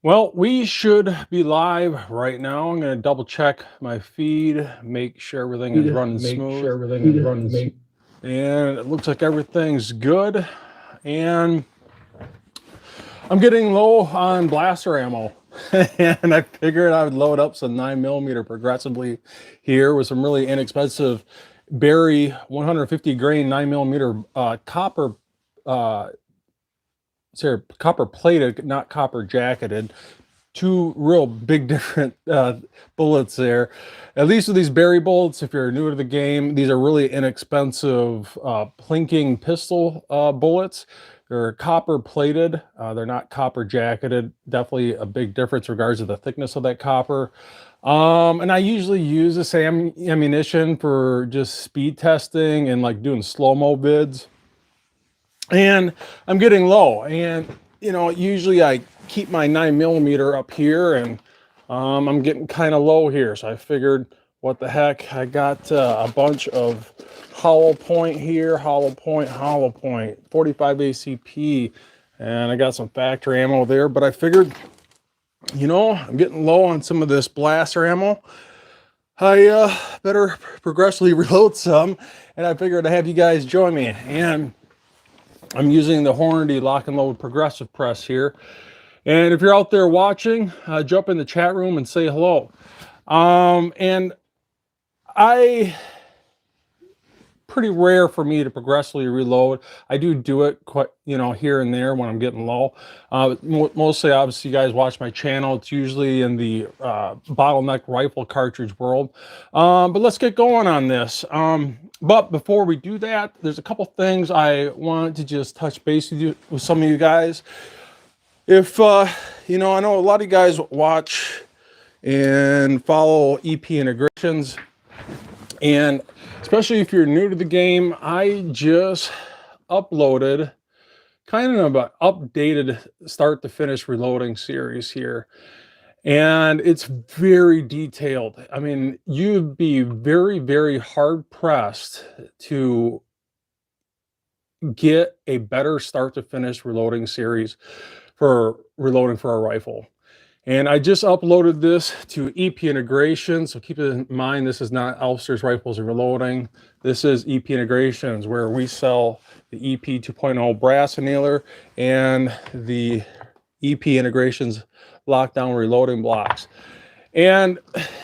Well, we should be live right now. I'm going to double check my feed, make sure everything is running smooth. And it looks like everything's good. And I'm getting low on blaster ammo. And I figured I would load up some 9mm progressively here with some really inexpensive Berry 150 grain 9mm copper copper plated, not copper jacketed. Two real big different bullets there. At least with these Berry bullets, if you're new to the game, these are really inexpensive plinking pistol bullets. They're copper plated. They're not copper jacketed. Definitely a big difference in regards to the thickness of that copper. And I usually use this ammunition for just speed testing and like doing slow-mo vids. And I'm getting low, and usually I keep my 9mm up here, and I'm getting kind of low here, so I figured, what the heck, I got a bunch of hollow point here, hollow point, 45 ACP, and I got some factory ammo there. But I figured, I'm getting low on some of this blaster ammo. I better progressively reload some, and I figured I'd have you guys join me. And I'm using the Hornady Lock and Load Progressive Press here. And if you're out there watching, jump in the chat room and say hello. And pretty rare for me to progressively reload. I do it quite, here and there when I'm getting low. Mostly, obviously, you guys watch my channel. It's usually in the bottleneck rifle cartridge world. But let's get going on this. But before we do that, there's a couple things I wanted to just touch base with some of you guys. If, I know a lot of you guys watch and follow EP Integrations, and especially if you're new to the game, I just uploaded kind of an updated start to finish reloading series here. And it's very detailed. I mean, you'd be very, very hard pressed to get a better start to finish reloading series for reloading for a rifle. And I just uploaded this to EP Integrations. So keep it in mind, this is not Elfsters Rifles and Reloading. This is EP Integrations, where we sell the EP 2.0 brass annealer and the EP Integrations lockdown reloading blocks. And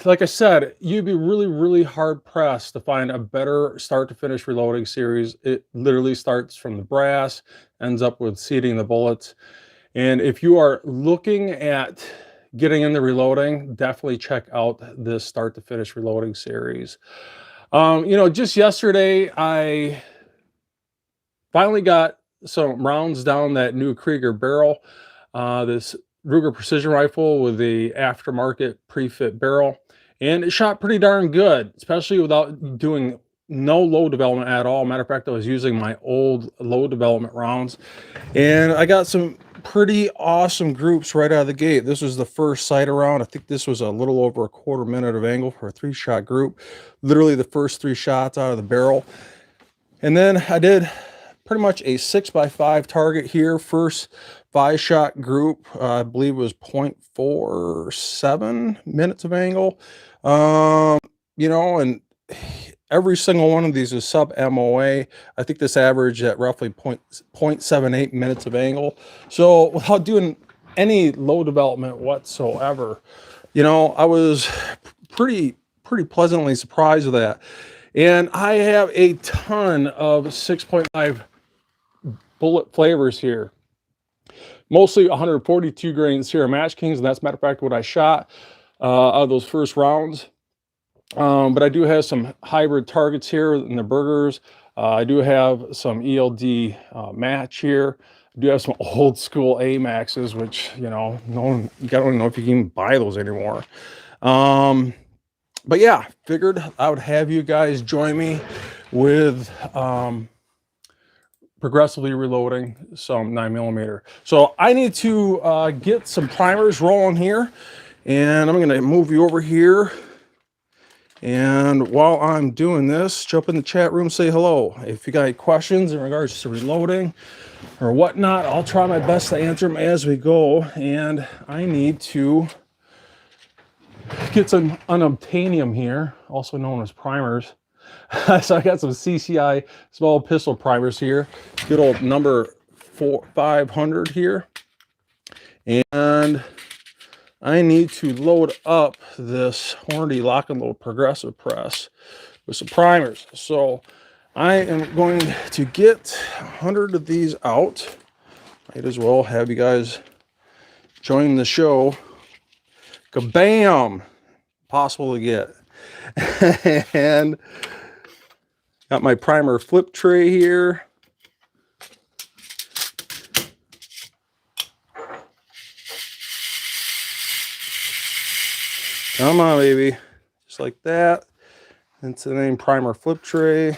like I said, you'd be really, really hard pressed to find a better start to finish reloading series. It literally starts from the brass, ends up with seating the bullets. And if you are looking at getting into reloading, definitely check out this start to finish reloading series. Just yesterday, I finally got some rounds down that new Krieger barrel, this Ruger precision rifle with the aftermarket pre-fit barrel, and it shot pretty darn good, especially without doing no low development at all. Matter of fact, I was using my old low development rounds, and I got some pretty awesome groups right out of the gate. This was the first sight around. I think this was a little over a quarter minute of angle for a 3-shot group. Literally the first 3 shots out of the barrel. And then I did pretty much a 6x5 target here. First 5-shot group, I believe was 0.47 minutes of angle. And every single one of these is sub MOA. I think this averaged at roughly 0.78 minutes of angle. So without doing any low development whatsoever, I was pretty pleasantly surprised with that. And I have a ton of 6.5 bullet flavors here. Mostly 142 grain Sierra Match Kings, and that's, matter of fact, what I shot out of those first rounds. But I do have some hybrid targets here in the burgers. I do have some ELD match here. I do have some old school AMAXs, which, I don't know if you can even buy those anymore. But yeah, figured I would have you guys join me with progressively reloading some 9mm. So I need to get some primers rolling here, and I'm going to move you over here And while I'm doing this, jump in the chat room, say hello. If you got any questions in regards to reloading or whatnot, I'll try my best to answer them as we go. And I need to get some unobtainium here, also known as primers. So I got some CCI small pistol primers here. Good old number 500 here. And I need to load up this Hornady Lock and Load progressive press with some primers. So I am going to get 100 of these out. Might as well have you guys join the show. Kabam! Possible to get. And got my primer flip tray here. Come on, baby. Just like that. That's the name primer flip tray.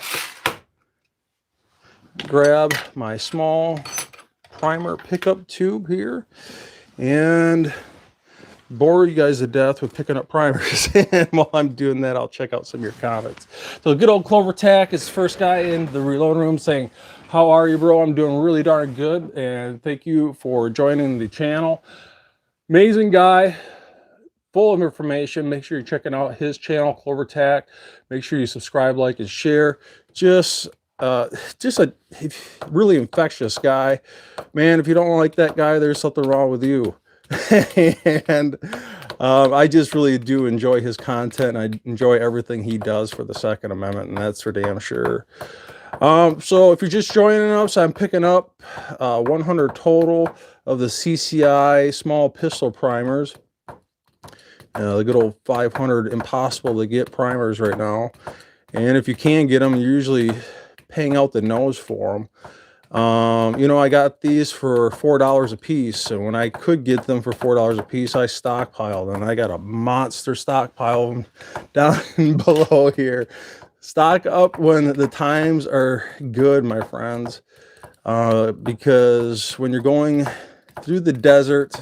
Grab my small primer pickup tube here and bore you guys to death with picking up primers. And while I'm doing that, I'll check out some of your comments. So good old Clover Tack is the first guy in the reload room saying, how are you, bro? I'm doing really darn good. And thank you for joining the channel. Amazing guy. Full of information. Make sure you're checking out his channel, Clover Tack. Make sure you subscribe, like, and share. Just a really infectious guy. Man, if you don't like that guy, there's something wrong with you. And I just really do enjoy his content. I enjoy everything he does for the Second Amendment, and that's for damn sure. So if you're just joining us, I'm picking up 100 total of the CCI small pistol primers. The good old 500 impossible to get primers right now. And if you can get them, you're usually paying out the nose for them. You know, I got these for $4 a piece. And when I could get them for $4 a piece, I stockpiled. And I got a monster stockpile down below here. Stock up when the times are good, my friends. Because when you're going through the desert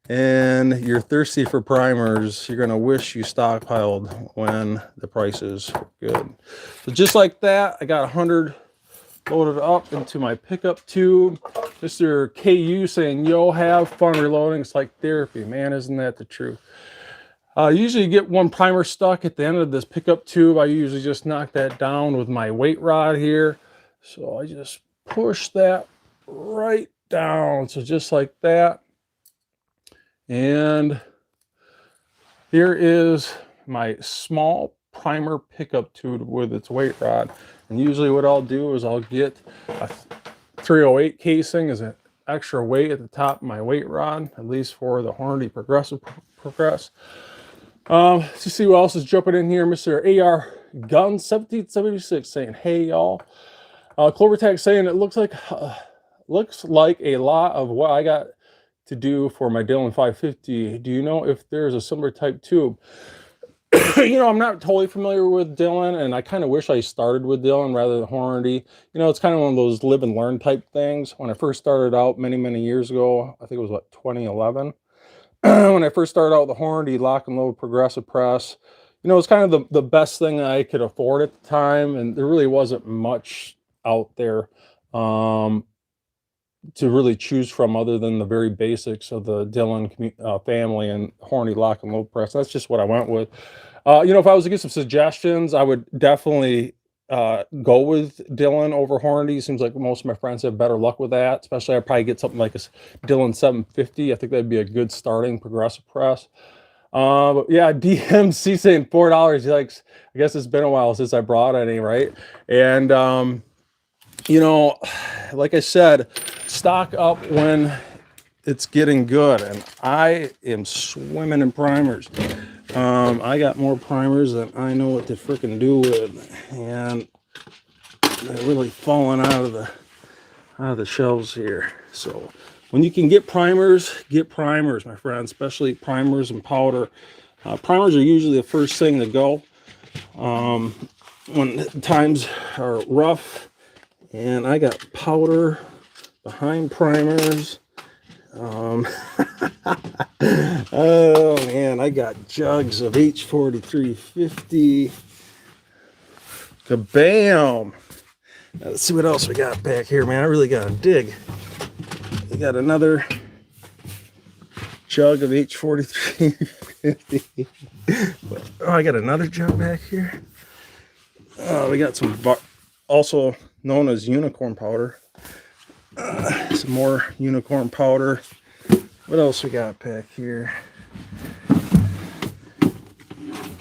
and you're thirsty for primers, you're gonna wish you stockpiled when the prices are good. So just like that, I got 100 loaded up into my pickup tube. Mr. KU saying, yo, have fun reloading. It's like therapy. Man, isn't that the truth? Usually you get one primer stuck at the end of this pickup tube. I usually just knock that down with my weight rod here. So I just push that right down. So just like that. And here is my small primer pickup tube with its weight rod. And usually what I'll do is I'll get a 308 casing as an extra weight at the top of my weight rod, at least for the Hornady Progressive Progress. Let's see who else is jumping in here. Mr. AR Gun 1776 saying, hey y'all. Clover Tack saying it looks like a lot of what I got to do for my Dillon 550. Do you know if there's a similar type tube? You know, I'm not totally familiar with Dillon, and I kind of wish I started with Dillon rather than Hornady. You know, it's kind of one of those live and learn type things. When I first started out many years ago, I think it was what, 2011, when I first started out with the Hornady Lock and Load progressive press, you know, it's kind of the best thing I could afford at the time, and there really wasn't much out there to really choose from other than the very basics of the Dillon family and Hornady Lock and Load press. That's just what I went with. You know, if I was to get some suggestions, I would definitely go with Dillon over Hornady. Seems like most of my friends have better luck with that. Especially I'd probably get something like a Dillon 750. I think that'd be a good starting progressive press. But yeah, DMC saying $4. He likes, I guess it's been a while since I brought any, right? And you know, like I said, stock up when it's getting good, and I am swimming in primers. I got more primers than I know what to freaking do with, and they're really falling out of the shelves here. So when you can get primers, my friends, especially primers and powder. Primers are usually the first thing to go when times are rough. And I got powder behind primers. Um, oh man, I got jugs of H4350. Kabam! Now, let's see what else we got back here, man. I really gotta dig. We got another jug of H4350. Oh, I got another jug back here. We got some also known as unicorn powder. Some more unicorn powder. What else we got back here?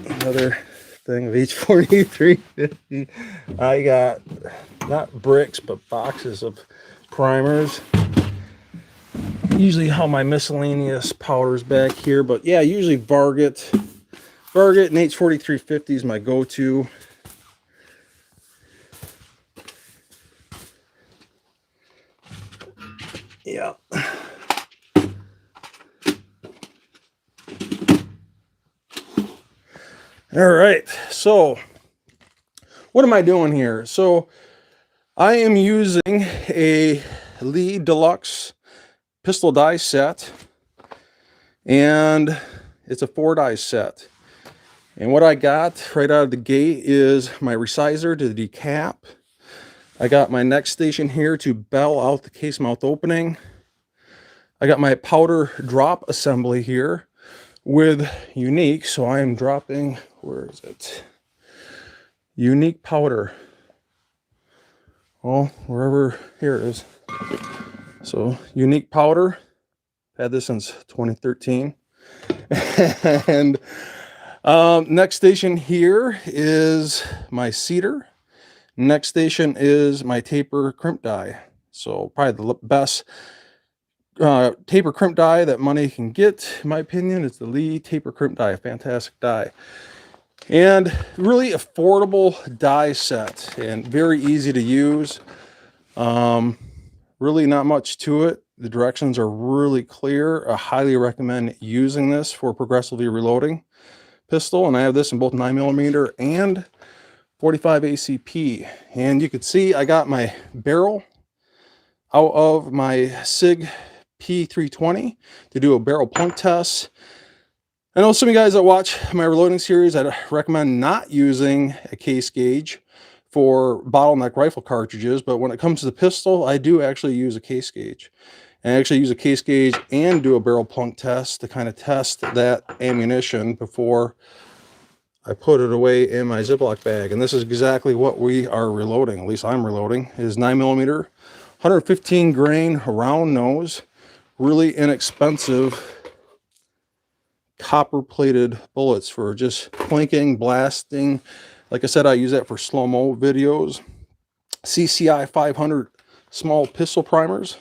Another thing of H4350. I got not bricks but boxes of primers. Usually how my miscellaneous powders back here, but yeah, usually Varget and H4350 is my go-to. Yeah. All right, so what am I doing here? So I am using a Lee Deluxe pistol die set, and it's a 4-die set. And what I got right out of the gate is my resizer to decap. I got my neck station here to bell out the case mouth opening. I got my powder drop assembly here with Unique, so I am dropping, where is it? Unique powder. Oh, wherever, here it is. So Unique powder, had this since 2013. And next station here is my cedar. Next station is my taper crimp die. So probably the best taper crimp die that money can get, in my opinion, is the Lee taper crimp die. A fantastic die. And really affordable die set and very easy to use. Really not much to it. The directions are really clear. I highly recommend using this for progressively reloading pistol. And I have this in both 9mm and 45 ACP. And you can see I got my barrel out of my SIG P320 to do a barrel plunk test. I know some of you guys that watch my reloading series, I recommend not using a case gauge for bottleneck rifle cartridges, but when it comes to the pistol, I do actually use a case gauge. And I actually use a case gauge and do a barrel plunk test to kind of test that ammunition before I put it away in my Ziploc bag. And this is exactly what we are reloading, at least I'm reloading, is 9mm, 115 grain round nose, really inexpensive copper plated bullets for just plinking, blasting. Like I said, I use that for slow-mo videos. CCI 500 small pistol primers.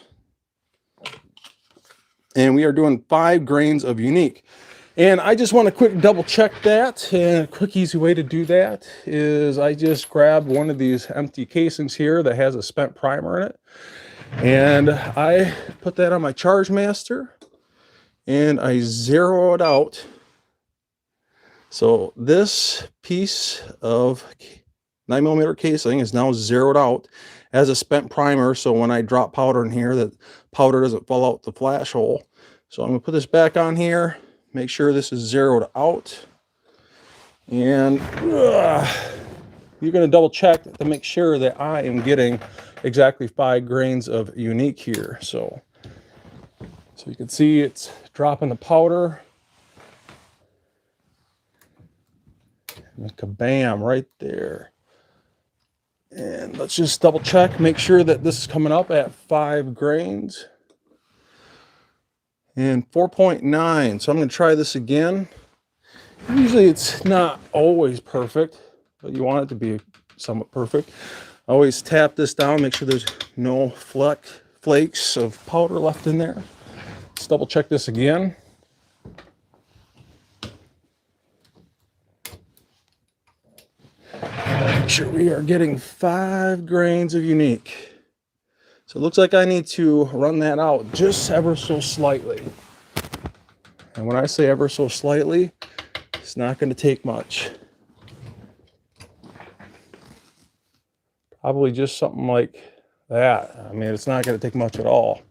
And we are doing 5 grains of Unique. And I just want to quick double check that. And a quick easy way to do that is I just grab one of these empty casings here that has a spent primer in it. And I put that on my Charge Master. And I zero it out. So this piece of 9mm casing is now zeroed out as a spent primer. So when I drop powder in here, that powder doesn't fall out the flash hole. So I'm gonna put this back on here, make sure this is zeroed out. And you're gonna double check to make sure that I am getting exactly 5 grains of Unique here. So you can see it's dropping the powder. And kabam, right there. And let's just double check, make sure that this is coming up at 5 grains. And 4.9. So I'm going to try this again. Usually it's not always perfect, but you want it to be somewhat perfect. I always tap this down, make sure there's no flakes of powder left in there. Let's double check this again. Make sure we are getting 5 grains of Unique. So it looks like I need to run that out just ever so slightly. And when I say ever so slightly, it's not going to take much. Probably just something like that. I mean, it's not going to take much at all.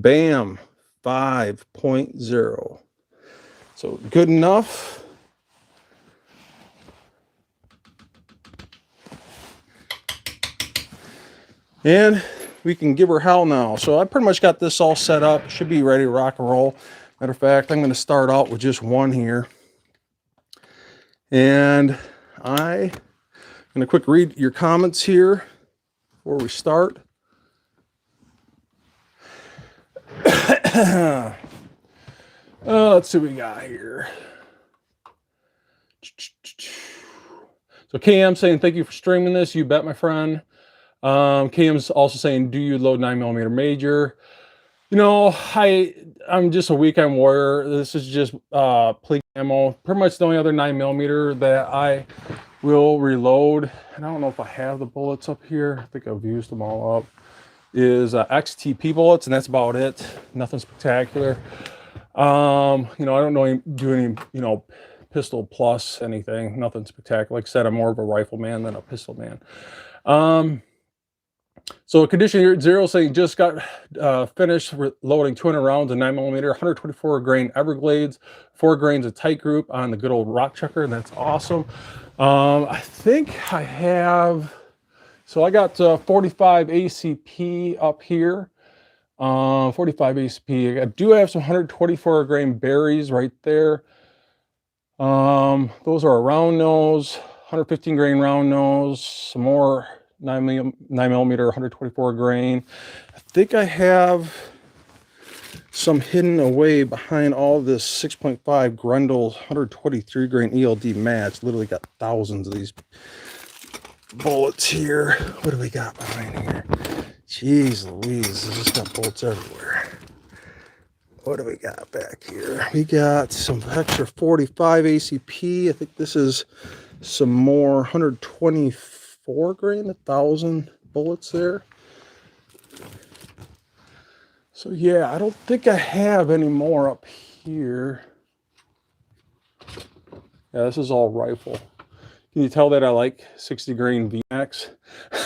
Bam, 5.0. So good enough. And we can give her hell now. So I pretty much got this all set up. Should be ready to rock and roll. Matter of fact, I'm going to start out with just one here. And I'm going to quick read your comments here before we start. Let's see what we got here. So KM saying, thank you for streaming this. You bet, my friend. KM's also saying, do you load 9mm major? You know, I'm just a weekend warrior. This is just plate ammo. Pretty much the only other 9mm that I will reload, and I don't know if I have the bullets up here. I think I've used them all up. Is XTP bullets, and that's about it. Nothing spectacular. You know, I don't do any, you know, pistol plus anything. Nothing spectacular. Like I said, I'm more of a rifle man than a pistol man. So condition zero saying just got finished loading 200 rounds of 9mm, 124 grain Everglades, 4 grains of tight group on the good old rock chucker. And that's awesome. I think I have, so I got 45 ACP up here. 45 ACP. I do have some 124 grain berries right there. Those are a round nose, 115 grain round nose, some more 9mm 124 grain. I think I have some hidden away behind all this 6.5 Grendel 123 grain ELD match. Literally got thousands of these bullets here. What do we got behind here? Jeez Louise, I just got bullets everywhere. What do we got back here? We got some extra 45 ACP. I think this is some more 124 grain, 1,000 bullets there. So yeah, I don't think I have any more up here. Yeah, this is all rifle. Can you tell that I like 60 grain VMAX?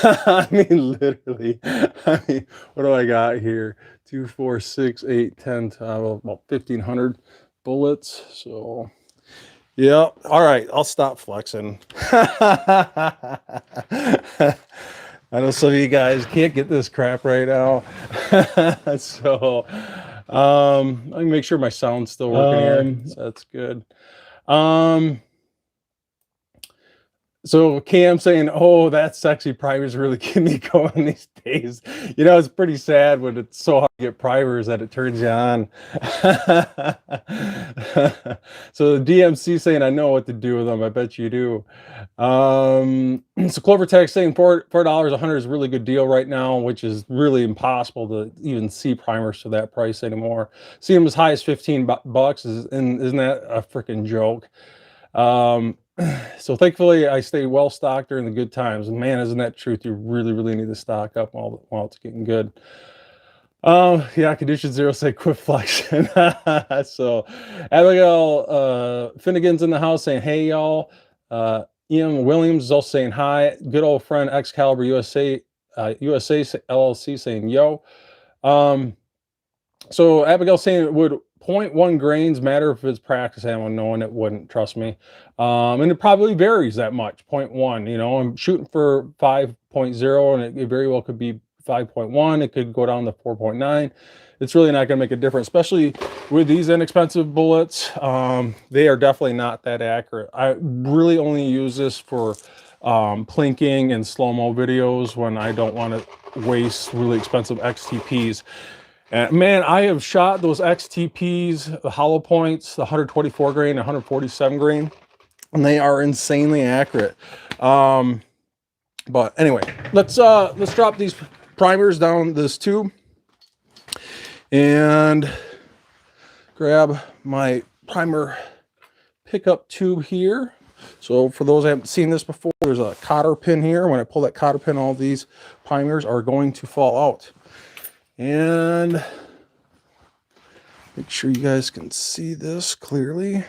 I mean, literally. I mean, what do I got here? 2, 4, 6, 8, 10, 12, about 1,500 bullets. So, yeah. All right, I'll stop flexing. I know some of you guys can't get this crap right now. So, let me make sure my sound's still working here. So that's good. So Cam saying, oh, that sexy primers really keep me going these days. You know, it's pretty sad when it's so hard to get primers that it turns you on. So the DMC saying, I know what to do with them. I bet you do. So Clover Tech saying $4 100 is a really good deal right now, which is really impossible to even see primers for that price anymore. See them as high as 15 bucks. Isn't that a freaking joke? So thankfully I stay well stocked during the good times, and man, isn't that truth? You really need to stock up while it's getting good. Yeah, condition zero say quit flexing. So Abigail Finnegan's in the house saying hey y'all. Ian Williams is also saying hi. Good old friend Excalibur USA LLC saying yo. So Abigail saying, would 0.1 grains matter if it's practice ammo? No, and it wouldn't, trust me. And it probably varies that much, 0.1. You know, I'm shooting for 5.0, and it very well could be 5.1. It could go down to 4.9. It's really not going to make a difference, especially with these inexpensive bullets. They are definitely not that accurate. I really only use this for plinking and slow-mo videos when I don't want to waste really expensive XTPs. And man, I have shot those XTPs, the hollow points, the 124 grain, 147 grain, and they are insanely accurate. But anyway, let's drop these primers down this tube and grab my primer pickup tube here. So for those that haven't seen this before, there's a cotter pin here. When I pull that cotter pin, all these primers are going to fall out. And make sure you guys can see this clearly.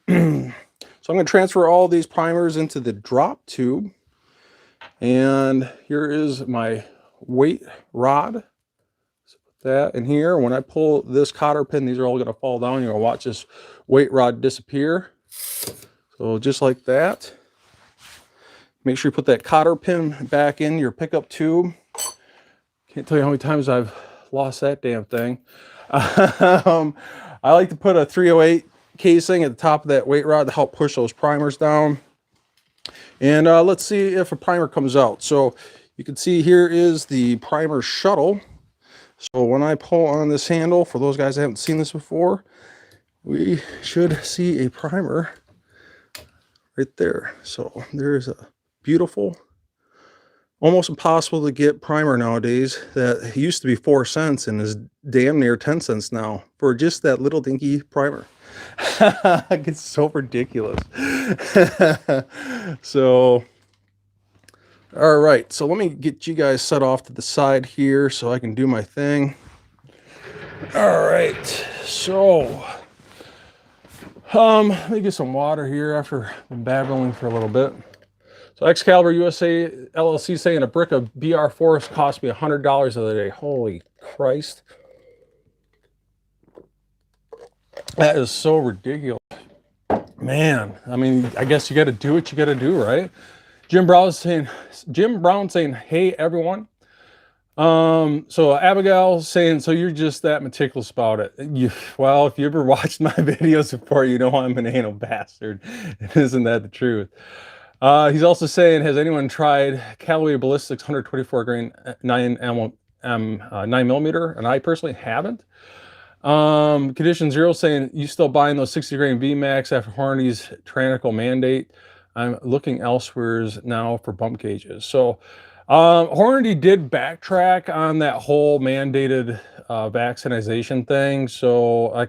So I'm going to transfer all these primers into the drop tube. And here is my weight rod. So put that in here. When I pull this cotter pin, these are all going to fall down. You're going to watch this weight rod disappear. So just like that. Make sure you put that cotter pin back in your pickup tube. Can't tell you how many times I've lost that damn thing. I like to put a 308 casing at the top of that weight rod to help push those primers down. And let's see if a primer comes out. So you can see here is the primer shuttle. So when I pull on this handle, for those guys that haven't seen this before, we should see a primer right there. So there's a beautiful, almost impossible to get primer nowadays that used to be 4 cents and is damn near 10 cents now for just that little dinky primer. It's so ridiculous. So, all right, so let me get you guys set off to the side here so I can do my thing. All right, so let me get some water here after been babbling for a little bit. So Excalibur USA LLC saying a brick of BR Forest cost me $100 the other day. Holy Christ. That is so ridiculous. Man, I mean, I guess you got to do what you got to do, right? Jim Brown saying, hey, everyone. So Abigail saying, so you're just that meticulous about it. Well, if you ever watched my videos before, you know I'm an anal bastard. Isn't that the truth? He's also saying, has anyone tried Callaway Ballistics 124 grain 9 millimeter? And I personally haven't. Condition Zero saying, you still buying those 60 grain VMAX after Hornady's tyrannical mandate? I'm looking elsewhere now for bump gauges. So Hornady did backtrack on that whole mandated vaccination thing. So I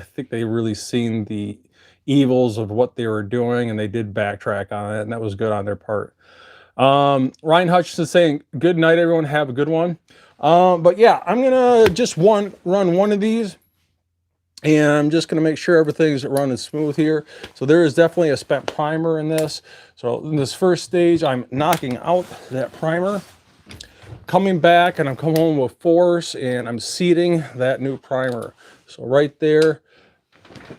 think they really seen the evils of what they were doing, and they did backtrack on it, and that was good on their part. Ryan Hutchinson saying, good night, everyone. Have a good one. But yeah, I'm gonna just run one of these, and I'm just gonna make sure everything's running smooth here. So there is definitely a spent primer in this. So in this first stage, I'm knocking out that primer, coming back, and I'm coming home with force, and I'm seating that new primer. So right there,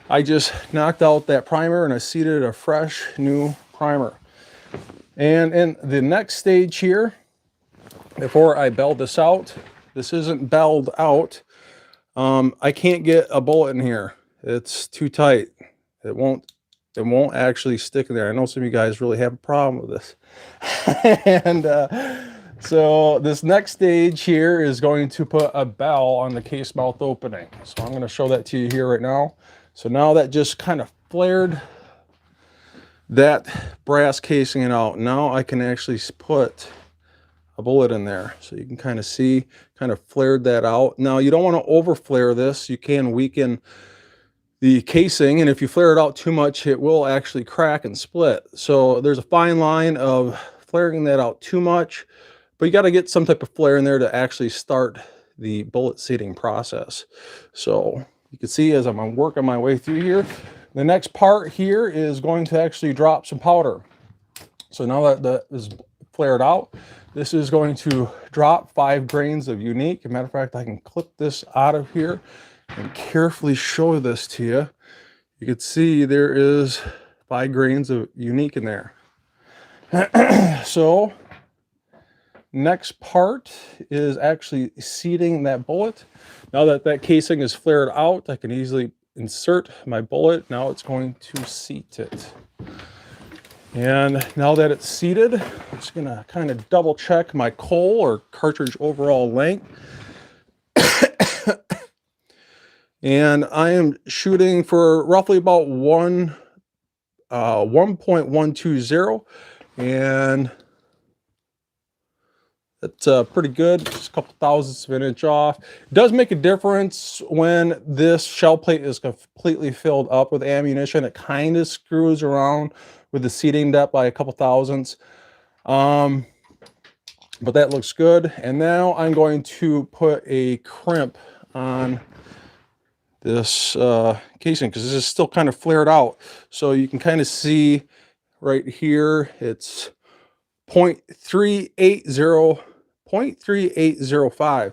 I just knocked out that primer and I seated a fresh new primer. And in the next stage here, before I beld this out, this isn't belled out. I can't get a bullet in here. It's too tight. It won't actually stick in there. I know some of you guys really have a problem with this. And so this next stage here is going to put a bell on the case mouth opening. So I'm going to show that to you here right now. So now that just kind of flared that brass casing out. Now I can actually put a bullet in there. So you can kind of see, kind of flared that out. Now you don't want to over flare this. You can weaken the casing, and if you flare it out too much, it will actually crack and split. So there's a fine line of flaring that out too much, but you got to get some type of flare in there to actually start the bullet seating process. So you can see as I'm working my way through here, the next part here is going to actually drop some powder. So now that that is flared out, this is going to drop 5 grains of unique. As a matter of fact, I can clip this out of here and carefully show this to you. You can see there is 5 grains of unique in there. So next part is actually seating that bullet. Now that that casing is flared out, I can easily insert my bullet. Now it's going to seat it. And now that it's seated, I'm just gonna kind of double check my coal or cartridge overall length. And I am shooting for roughly about 1.120, and that's pretty good, just a couple thousandths of an inch off. It does make a difference when this shell plate is completely filled up with ammunition. It kind of screws around with the seating depth by a couple thousandths. But that looks good. And now I'm going to put a crimp on this casing, because this is still kind of flared out. So you can kind of see right here, it's 0.380, 0.3805.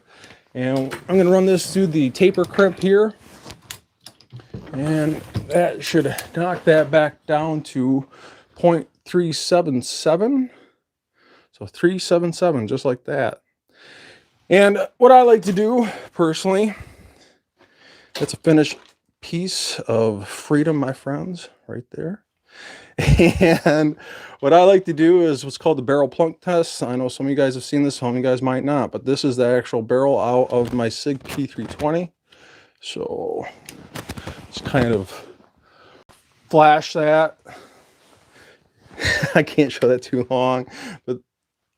And I'm going to run this through the taper crimp here. And that should knock that back down to 0.377. So 377, just like that. And what I like to do personally, it's a finished piece of freedom, my friends, right there. And what I like to do is what's called the barrel plunk test. I know some of you guys have seen this, some of you guys might not, but this is the actual barrel out of my SIG P320. So just kind of flash that. I can't show that too long, but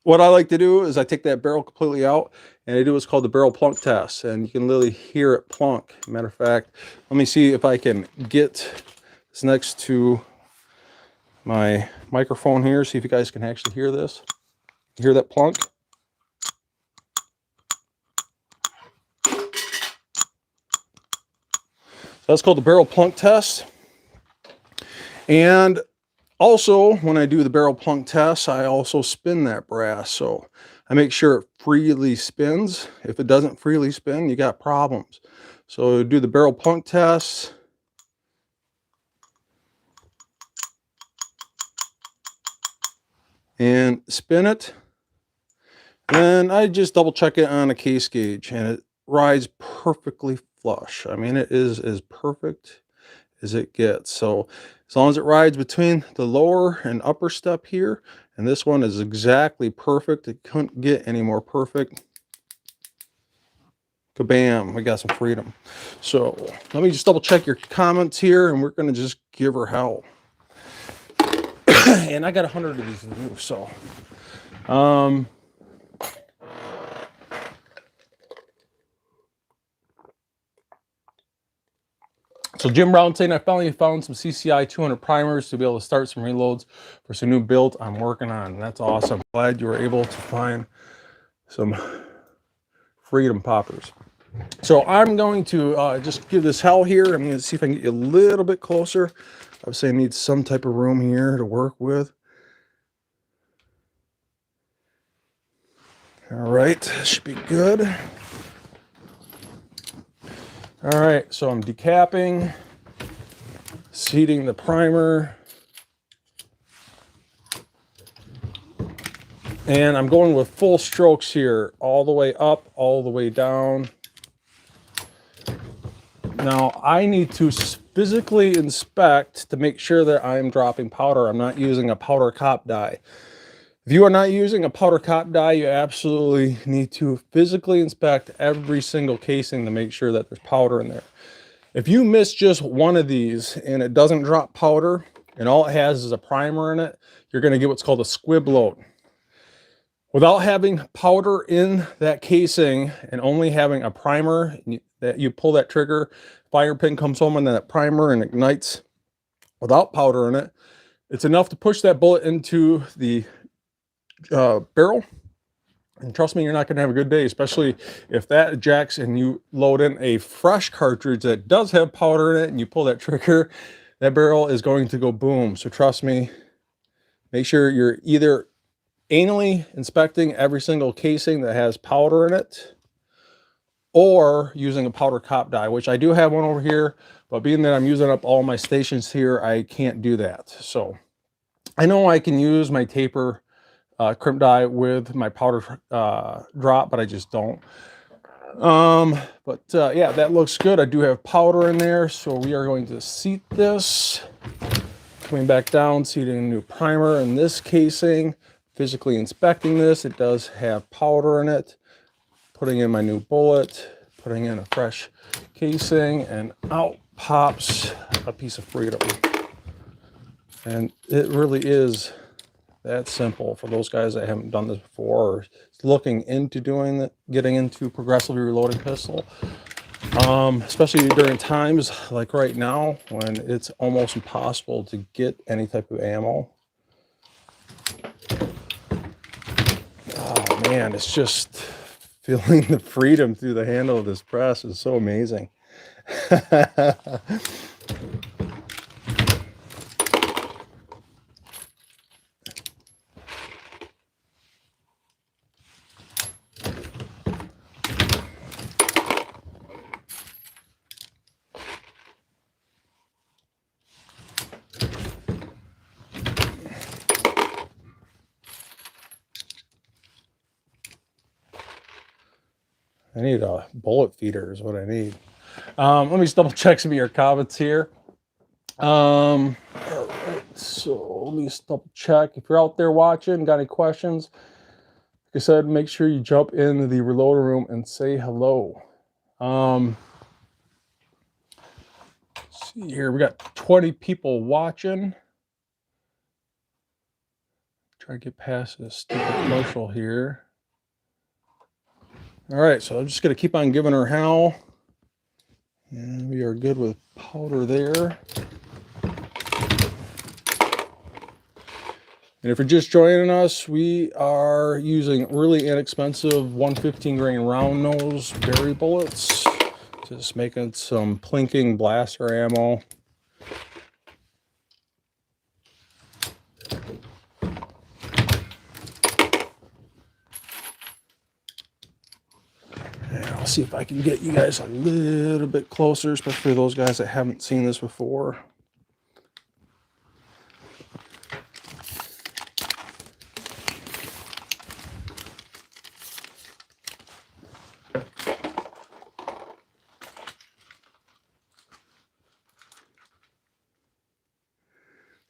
what I like to do is I take that barrel completely out and I do what's called the barrel plunk test, and you can literally hear it plunk. Matter of fact, let me see if I can get this next to my microphone here, see if you guys can actually hear this. Hear that plunk? That's called the barrel plunk test. And also, when I do the barrel plunk test, I also spin that brass. So I make sure it freely spins. If it doesn't freely spin, you got problems. So do the barrel plunk test. And spin it. And I just double check it on a case gauge, and it rides perfectly flush. I mean, it is as perfect as it gets. So as long as it rides between the lower and upper step here, and this one is exactly perfect. It couldn't get any more perfect. Kabam, we got some freedom. So let me just double check your comments here, and we're gonna just give her hell. And I got 100 of these to do, so so Jim Brown saying, I finally found some CCI 200 primers to be able to start some reloads for some new build I'm working on. That's awesome. Glad you were able to find some freedom poppers. So I'm going to just give this hell here. I'm going to see if I can get you a little bit closer. Obviously I need some type of room here to work with. All right, should be good. All right, so I'm decapping, seating the primer, and I'm going with full strokes here, all the way up, all the way down. Now I need to physically inspect to make sure that I'm dropping powder. I'm not using a powder cop die. If you are not using a powder cop die, you absolutely need to physically inspect every single casing to make sure that there's powder in there. If you miss just one of these and it doesn't drop powder and all it has is a primer in it, you're going to get what's called a squib load. Without having powder in that casing and only having a primer, that you pull that trigger, fire pin comes home and then that primer and ignites without powder in it, it's enough to push that bullet into the barrel, and trust me, you're not going to have a good day, especially if that ejects and you load in a fresh cartridge that does have powder in it and you pull that trigger, that barrel is going to go boom. So trust me, make sure you're either anally inspecting every single casing that has powder in it or using a powder cop die, which I do have one over here, but being that I'm using up all my stations here, I can't do that. So I know I can use my taper crimp die with my powder drop, but I just don't. Yeah, that looks good. I do have powder in there, so we are going to seat this. Coming back down, seating a new primer in this casing, physically inspecting this. It does have powder in it. Putting in my new bullet, putting in a fresh casing, and out pops a piece of freedom. And it really is that simple for those guys that haven't done this before or looking into doing that, getting into progressively reloading pistol, especially during times like right now when it's almost impossible to get any type of ammo. Oh man, it's just feeling the freedom through the handle of this press is so amazing. I need a bullet feeder is what I need. Let me just double check some of your comments here. All right, so let me just double check. If you're out there watching, got any questions, like I said, make sure you jump into the reloader room and say hello. Let's see here, we got 20 people watching. Try to get past this stupid commercial here. All right, so I'm just going to keep on giving her hell. And we are good with powder there. And if you're just joining us, we are using really inexpensive 115 grain round nose berry bullets. Just making some plinking blaster ammo. And I'll see if I can get you guys a little bit closer, especially for those guys that haven't seen this before.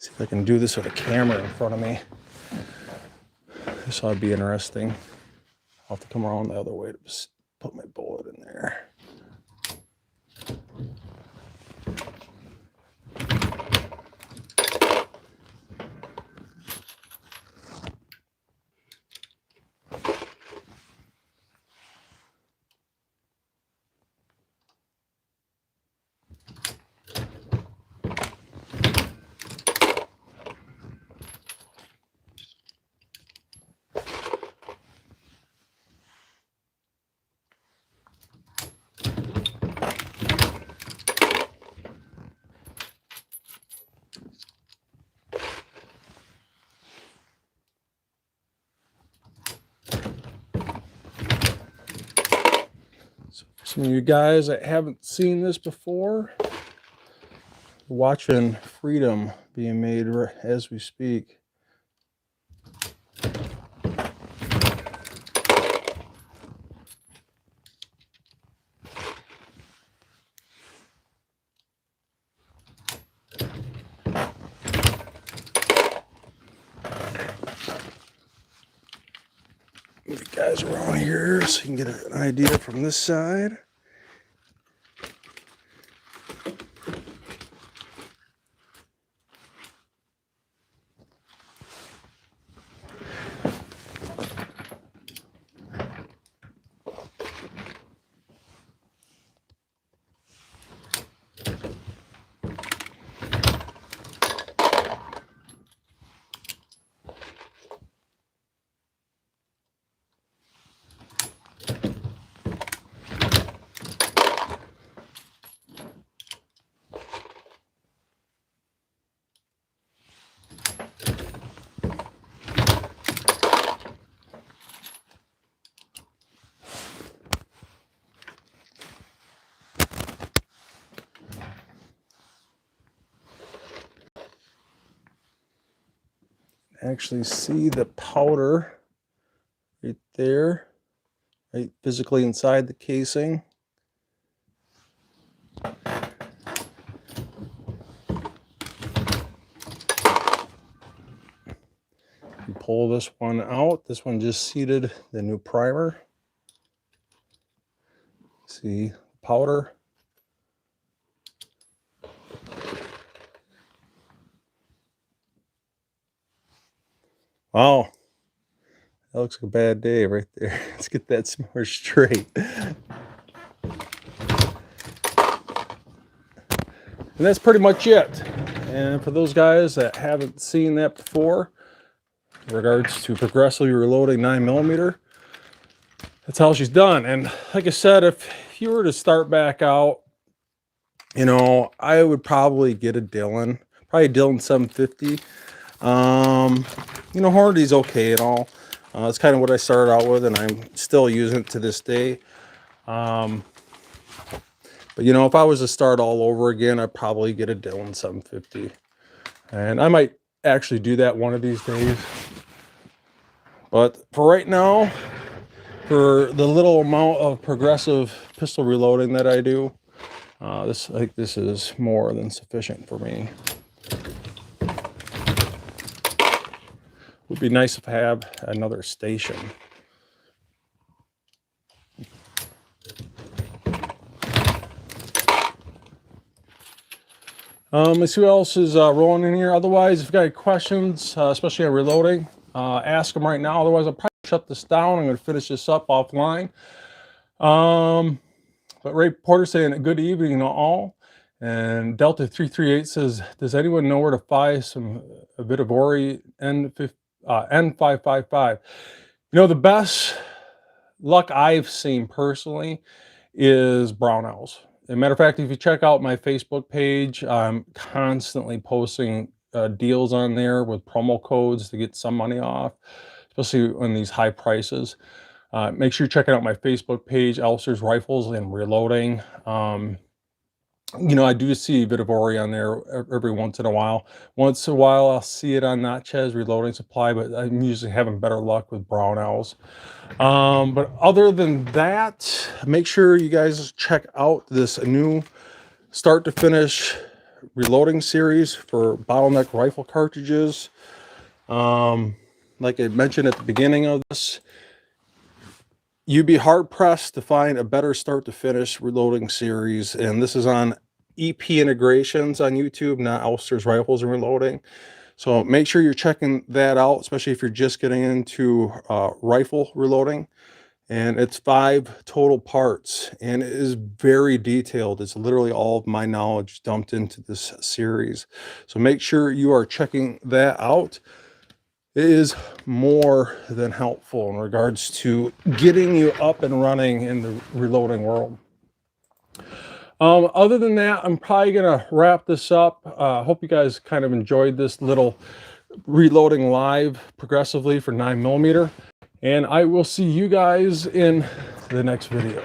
See if I can do this with a camera in front of me. This ought to be interesting. I'll have to come around the other way to just put my bullet in there. Some of you guys that haven't seen this before, watching Freedom being made as we speak. Move you guys around here so you can get an idea from this side. Actually see the powder right there, right physically inside the casing. You pull this one out. This one just seated the new primer. See powder. Wow, that looks like a bad day right there. Let's get that more straight. And that's pretty much it. And for those guys that haven't seen that before, in regards to progressively reloading 9mm, that's how she's done. And like I said, if you were to start back out, you know, I would probably get a Dillon, probably Dillon 750. You know, Hornady's okay and all. It's kind of what I started out with, and I'm still using it to this day. But you know, if I was to start all over again, I'd probably get a Dillon 750, and I might actually do that one of these days. But for right now, for the little amount of progressive pistol reloading that I do, I think this is more than sufficient for me. Would be nice to have another station. Let's see what else is rolling in here. Otherwise, if you've got any questions, especially on reloading, ask them right now. Otherwise, I'll probably shut this down. I'm going to finish this up offline. But Ray Porter saying good evening to all. And Delta 338 says, does anyone know where to find some Vihtavuori N555? You know, the best luck I've seen personally is brown owls. As a matter of fact, if you check out my Facebook page, I'm constantly posting deals on there with promo codes to get some money off, especially on these high prices. Make sure you're checking out my Facebook page, Elsters Rifles and Reloading. You know, I do see Vihtavuori on there every once in a while. Once in a while, I'll see it on Natchez Reloading Supply, but I'm usually having better luck with brown owls. But other than that, make sure you guys check out this new start to finish reloading series for bottleneck rifle cartridges. Like I mentioned at the beginning of this, you'd be hard pressed to find a better start to finish reloading series. And this is on EP Integrations on YouTube, not Elsters Rifles and Reloading. So make sure you're checking that out, especially if you're just getting into rifle reloading. And it's 5 total parts, and it is very detailed. It's literally all of my knowledge dumped into this series. So make sure you are checking that out. It is more than helpful in regards to getting you up and running in the reloading world. Other than that, I'm probably going to wrap this up. Hope you guys kind of enjoyed this little reloading live progressively for 9mm. And I will see you guys in the next video.